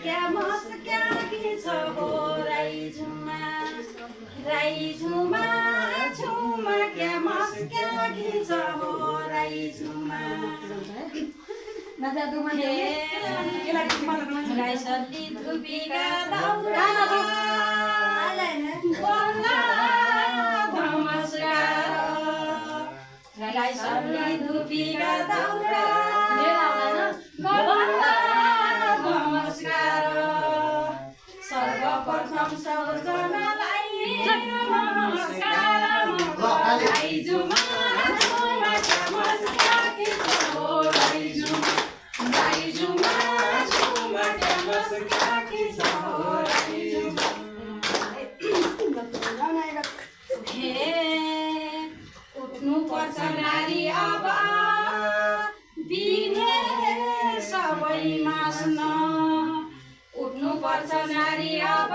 क्या मस्क्या गीत हो राई झुमा झुमा क्या मस्क्या गीत हो राई झुमा राई सर्दी धुपीका दाउरा राई सर्दी धुपीका दाउरा नमस्कार सर्वप्रथम सबजनालाई नमस्कार राई झुमा झुमा क्या मस्क्या गीत हो राई झुमा झुमा क्या मस्क्या गीत हो राई उठ्नु पर्छ नारी अब दिने सबै मास्न उठ्नु पर्छ नारी अब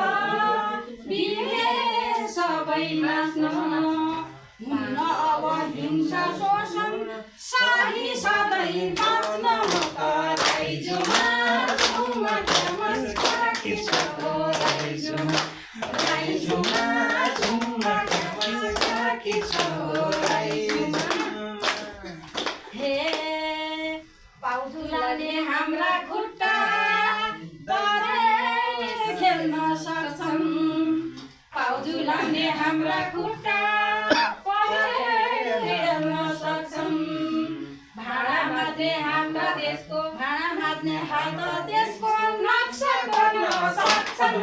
दिने सबै मास्न हुन्न अब हिंसा शोषण शाही सधैँ बाँच्न राई झुमा झुमा क्या मस्क्या गीत हो राई झुमा झुमा क्या मस्क्या गीत हो राई पाउजुलाले हाम्रा खुट्टा तराईले खेल्न सक्छन् पाउजुलाले हाम्रा खुट्टा तराईले खेल्न सक्छन् भाँडा माझ्ने हाम्रा देशको भाँडा माझ्ने हात देशको नक्सा गर्न सक्छन्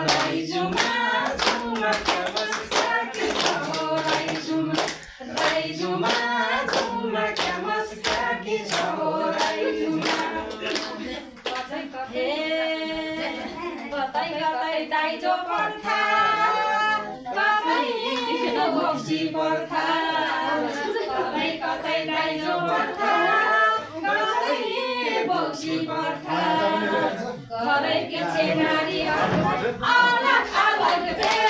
राई झुमा झुमा क्या मस्क्या गीत हो राई झुमा झुमा क्या मस्क्या गीत हो राई झुमा कतै कतै दाइजो पर्था कतै बोक्सी पर्था कतै कतै दाइजो पर्था कतै बोक्सी पर्था घरै के नारीहरू अलग अलग